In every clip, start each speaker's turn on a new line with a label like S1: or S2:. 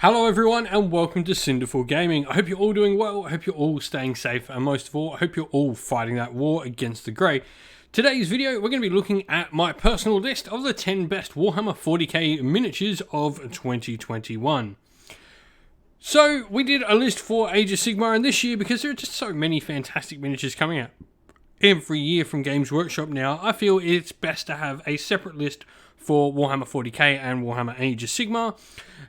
S1: Hello everyone and welcome to Cinderful Gaming. I hope you're all doing well, I hope you're all staying safe, and most of all, I hope you're all fighting that war against the grey. Today's video, we're going to be looking at my personal list of the 10 best Warhammer 40k miniatures of 2021. So, we did a list for Age of Sigmar, and this year, because there are just so many fantastic miniatures coming out every year from Games Workshop now, I feel it's best to have a separate list for Warhammer 40k and Warhammer Age of Sigmar.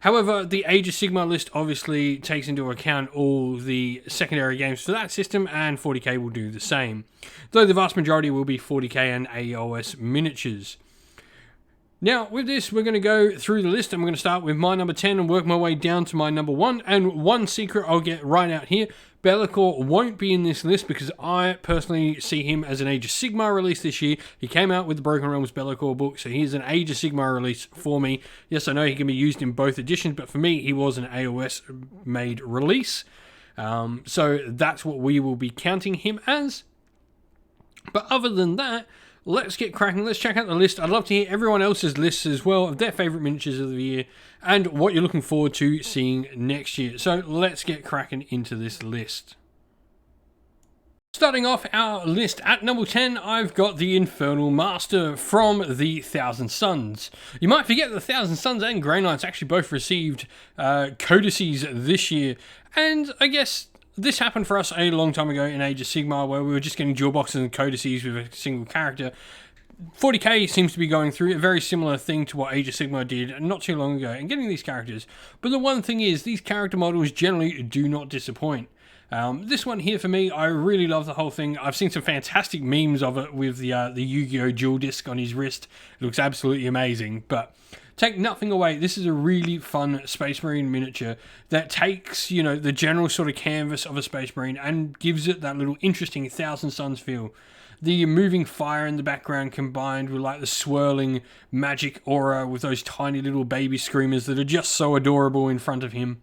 S1: However, the Age of Sigmar list obviously takes into account all the secondary games for that system, and 40k will do the same, though the vast majority will be 40k and AOS miniatures. Now, with this, we're going to go through the list, and we're going to start with my number 10 and work my way down to my number 1. And one secret I'll get right out here, Be'lakor won't be in this list because I personally see him as an Age of Sigmar release this year. He came out with the Broken Realms Be'lakor book, so he's an Age of Sigmar release for me. Yes, I know he can be used in both editions, but for me, he was an AOS-made release. So that's what we will be counting him as. But other than that, let's get cracking. Let's check out the list. I'd love to hear everyone else's lists as well of their favourite miniatures of the year and what you're looking forward to seeing next year. So let's get cracking into this list. Starting off our list at number 10, I've got the Infernal Master from the Thousand Suns. You might forget the Thousand Suns and Grey Knights actually both received codices this year, and I guess this happened for us a long time ago in Age of Sigmar, where we were just getting dual boxes and codices with a single character. 40k seems to be going through a very similar thing to what Age of Sigmar did not too long ago, and getting these characters. But the one thing is, these character models generally do not disappoint. This one here for me, I really love the whole thing. I've seen some fantastic memes of it with the Yu-Gi-Oh! Dual disc on his wrist. It looks absolutely amazing, but take nothing away, this is a really fun Space Marine miniature that takes, you know, the general sort of canvas of a Space Marine and gives it that little interesting Thousand Suns feel. The moving fire in the background combined with like the swirling magic aura with those tiny little baby screamers that are just so adorable in front of him.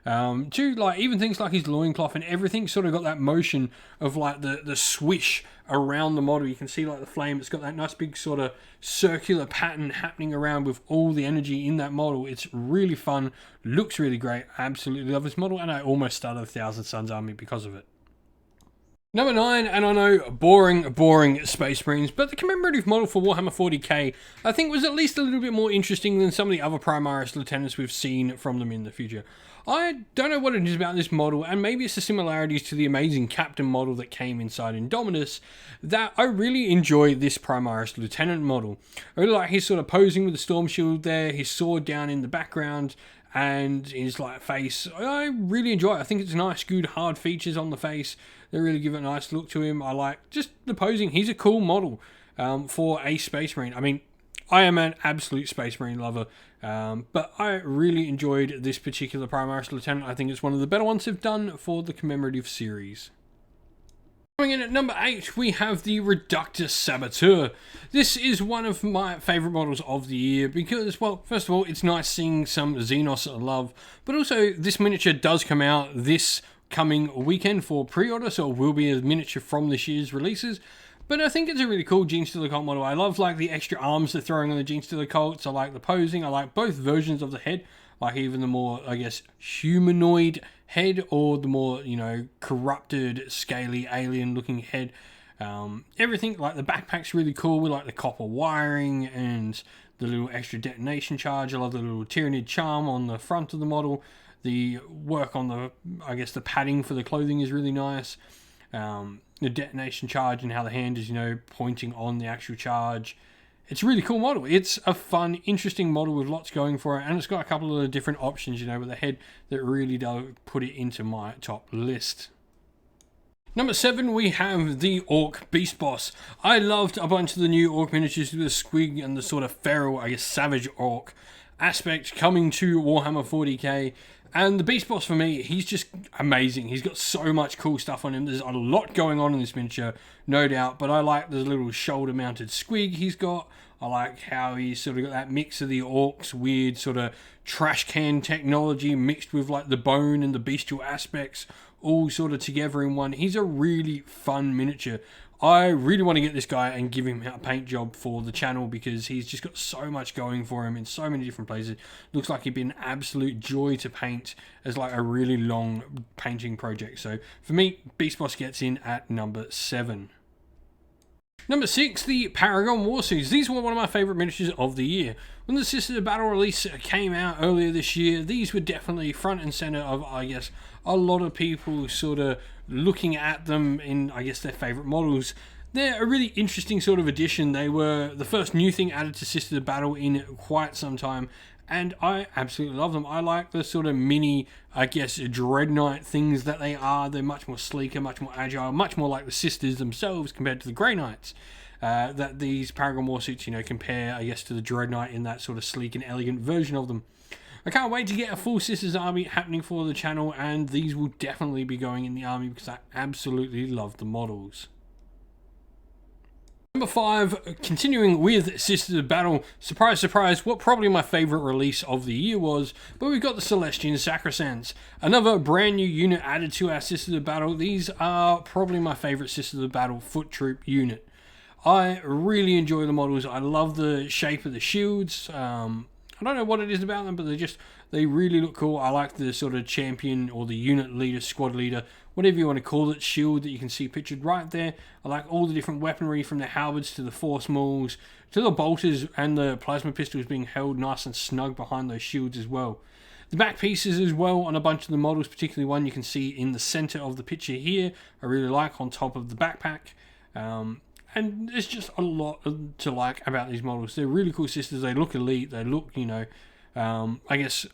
S1: To like even things like his loincloth and everything sort of got that motion of like the swish around the model. You can see like the flame, it's got that nice big sort of circular pattern happening around with all the energy in that model. It's really fun, looks really great. I absolutely love this model, and I almost started a Thousand Suns army because of it. Number 9, and I know, boring Space Marines, but the commemorative model for Warhammer 40k, I think was at least a little bit more interesting than some of the other Primaris lieutenants we've seen from them in the future. I don't know what it is about this model, and maybe it's the similarities to the amazing Captain model that came inside Indominus, that I really enjoy this Primaris lieutenant model. I really like his sort of posing with the storm shield there, his sword down in the background, and his like face. I really enjoy it. I think it's nice, good, hard features on the face. They really give it a nice look to him. I like just the posing. He's a cool model for a Space Marine. I mean, I am an absolute Space Marine lover, but I really enjoyed this particular Primaris Lieutenant. I think it's one of the better ones they've done for the commemorative series. Coming in at number 8, we have the Reductus Saboteur. This is one of my favourite models of the year because, well, first of all, it's nice seeing some Xenos love, but also this miniature does come out this coming weekend for pre-order, so it will be a miniature from this year's releases. But I think it's a really cool Genestealer Cult model. I love like the extra arms they're throwing on the Genestealer Cults. I like the posing. I like both versions of the head. Like even the more, I guess, humanoid head or the more, you know, corrupted, scaly, alien-looking head. Everything, like the backpack's really cool. We like the copper wiring and the little extra detonation charge. I love the little Tyranid charm on the front of the model. The work on the, I guess, the padding for the clothing is really nice. The detonation charge and how the hand is, you know, pointing on the actual charge. It's a really cool model. It's a fun, interesting model with lots going for it, and it's got a couple of different options, you know, with a head that really does put it into my top list. Number 7, we have the Orc Beast Boss. I loved a bunch of the new Orc miniatures with the squig and the sort of feral, I guess, savage Orc aspect coming to Warhammer 40k. And the Beast Boss for me, he's just amazing. He's got so much cool stuff on him. There's a lot going on in this miniature, no doubt. But I like the little shoulder-mounted squig he's got. I like how he's sort of got that mix of the Orcs' weird sort of trash can technology mixed with like the bone and the bestial aspects all sort of together in one. He's a really fun miniature. I really want to get this guy and give him a paint job for the channel, because he's just got so much going for him in so many different places. Looks like he'd be an absolute joy to paint as like a really long painting project. So for me, Beast Boss gets in at number 7. Number 6, the Paragon Warsults. These were one of my favourite miniatures of the year. When the Sisters of Battle release came out earlier this year, these were definitely front and centre of, I guess, a lot of people sort of looking at them in, I guess, their favourite models. They're a really interesting sort of addition. They were the first new thing added to Sisters of Battle in quite some time, and I absolutely love them. I like the sort of mini, I guess, dreadnought things that they are. They're much more sleeker, much more agile, much more like the Sisters themselves compared to the Grey Knights. That these Paragon Warsults, you know, compare, I guess, to the Dreadnought in that sort of sleek and elegant version of them. I can't wait to get a full Sisters army happening for the channel, and these will definitely be going in the army because I absolutely love the models. Number 5, continuing with Sisters of Battle, surprise, surprise, what probably my favourite release of the year was, but we've got the Celestian Sacresants. Another brand new unit added to our Sisters of Battle. These are probably my favourite Sisters of Battle foot troop unit. I really enjoy the models. I love the shape of the shields. I don't know what it is about them, but they really look cool. I like the sort of champion or the unit leader, squad leader, whatever you want to call it, shield that you can see pictured right there. I like all the different weaponry, from the halberds to the force mauls to the bolters and the plasma pistols being held nice and snug behind those shields as well. The back pieces as well on a bunch of the models, particularly one you can see in the center of the picture here, I really like on top of the backpack. And there's just a lot to like about these models. They're really cool sisters. They look elite. They look, you know, I guess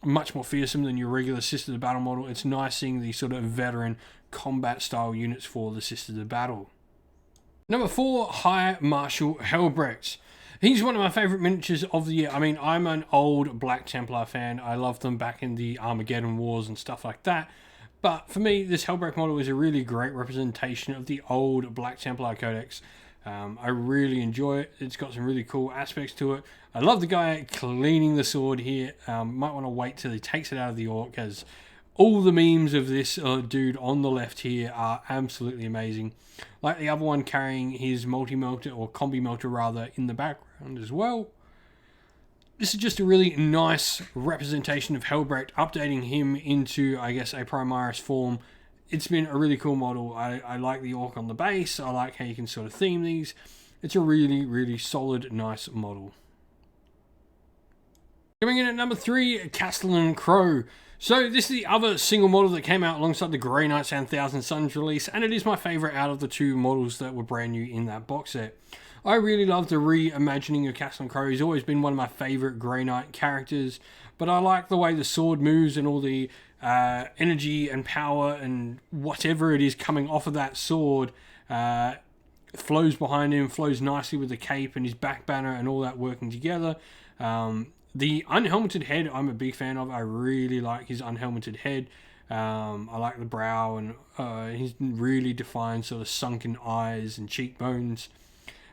S1: much more fearsome than your regular Sisters of Battle model. It's nice seeing these sort of veteran combat style units for the Sisters of Battle. Number 4, High Marshal Helbrecht. He's one of my favourite miniatures of the year. I mean, I'm an old Black Templar fan. I loved them back in the Armageddon Wars and stuff like that. But for me, this Helbrecht model is a really great representation of the old Black Templar Codex. I really enjoy it. It's got some really cool aspects to it. I love the guy cleaning the sword here. Might want to wait till he takes it out of the orc, as all the memes of this dude on the left here are absolutely amazing. Like the other one carrying his multi-melter, or combi melter rather, in the background as well. This is just a really nice representation of Helbrecht, updating him into, I guess, a Primaris form. It's been a really cool model. I like the orc on the base. I like how you can sort of theme these. It's a really, really solid, nice model. Coming in at number 3, Castellan Crowe. So this is the other single model that came out alongside the Grey Knights and Thousand Suns release, and it is my favourite out of the 2 models that were brand new in that box set. I really love the reimagining of Castellan Crowe. He's always been one of my favourite Grey Knight characters, but I like the way the sword moves and all the energy and power and whatever it is coming off of that sword flows behind him, flows nicely with the cape and his back banner and all that working together. The unhelmeted head I'm a big fan of. I really like his unhelmeted head. I like the brow and his really defined sort of sunken eyes and cheekbones.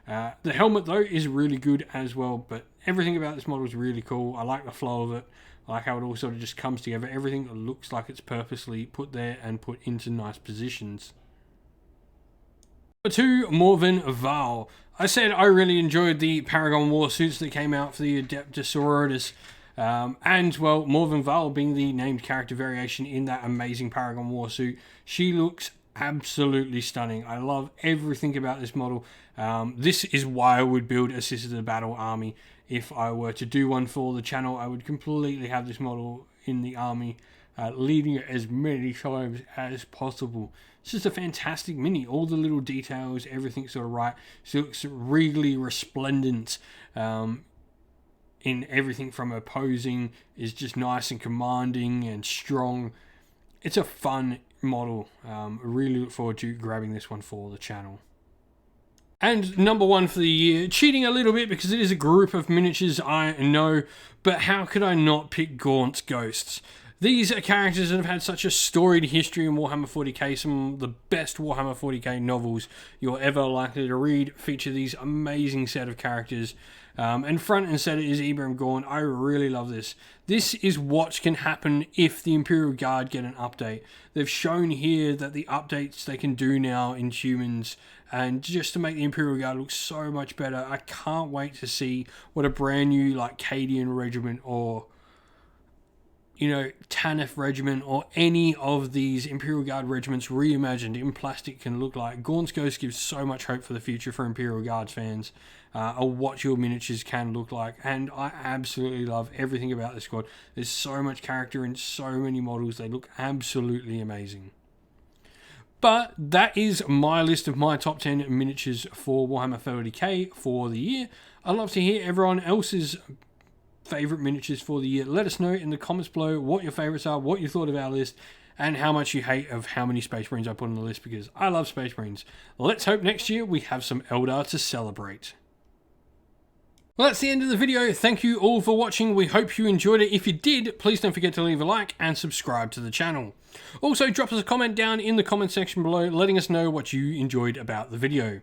S1: The helmet though is really good as well, but everything about this model is really cool. I like the flow of it. I like how it all sort of just comes together. Everything looks like it's purposely put there and put into nice positions. Number 2, Morven Val. I said I really enjoyed the Paragon Warsults that came out for the Adeptus Sororitas. And, well, Morven Val being the named character variation in that amazing Paragon Warsuit. She looks absolutely stunning. I love everything about this model. This is why I would build a Sisters of Battle army. If I were to do one for the channel, I would completely have this model in the army, leading it as many times as possible. It's just a fantastic mini. All the little details, everything's sort of right. So it looks regally resplendent. In everything from her posing is just nice and commanding and strong. It's a fun model. I really look forward to grabbing this one for the channel. And number 1 for the year, cheating a little bit because it is a group of miniatures, I know, but how could I not pick Gaunts Ghosts? These are characters that have had such a storied history in Warhammer 40k. Some of the best Warhammer 40k novels you're ever likely to read feature these amazing set of characters. And front and center is Ibram Gorn. I really love this. This is what can happen if the Imperial Guard get an update. They've shown here that the updates they can do now in humans, and just to make the Imperial Guard look so much better. I can't wait to see what a brand new like Cadian regiment or Tanith regiment or any of these Imperial Guard regiments reimagined in plastic can look like. Gaunts Ghosts gives so much hope for the future for Imperial Guards fans, or what your miniatures can look like, and I absolutely love everything about this squad. There's so much character in so many models. They look absolutely amazing. But that is my list of my top 10 miniatures for Warhammer 40k for the year. I'd love to hear everyone else's favourite miniatures for the year. Let us know in the comments below what your favourites are, what you thought of our list, and how much you hate of how many Space Marines I put on the list, because I love Space Marines. Let's hope next year we have some Eldar to celebrate. Well, that's the end of the video. Thank you all for watching. We hope you enjoyed it. If you did, please don't forget to leave a like and subscribe to the channel. Also, drop us a comment down in the comment section below, letting us know what you enjoyed about the video.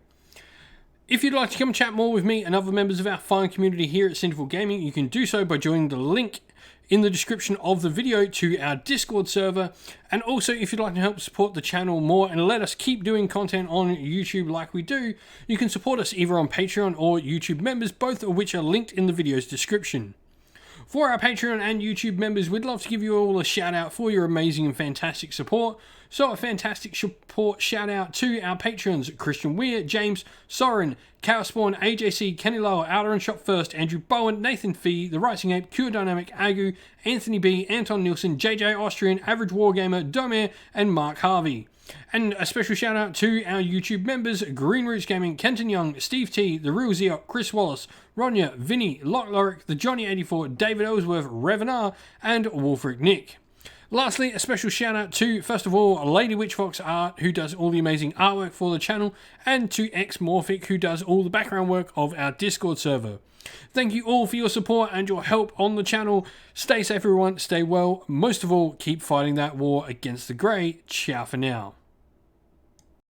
S1: If you'd like to come chat more with me and other members of our fine community here at Cinderful Gaming, you can do so by joining the link in the description of the video to our Discord server. And also, if you'd like to help support the channel more and let us keep doing content on YouTube like we do, you can support us either on Patreon or YouTube members, both of which are linked in the video's description. For our Patreon and YouTube members, we'd love to give you all a shout out for your amazing and fantastic support. So a fantastic support shout out to our patrons: Christian Weir, James, Soren, Cowspawn, AJC, Kenny Lower, Outer and Shop First, Andrew Bowen, Nathan Fee, The Rising Ape, Cure Dynamic, Agu, Anthony B, Anton Nielsen, JJ Austrian, Average Wargamer, Domer, and Mark Harvey. And a special shout out to our YouTube members: Green Roots Gaming, Kenton Young, Steve T, The Real Zeok, Chris Wallace, Ronya, Vinny, Lock Lorick, The Johnny84, David Ellsworth, Revenar, and Wolfric Nick. Lastly, a special shout out to, first of all, Lady Witchfox Art, who does all the amazing artwork for the channel, and to Xmorphic, who does all the background work of our Discord server. Thank you all for your support and your help on the channel. Stay safe everyone, stay well. Most of all, keep fighting that war against the grey. Ciao for now.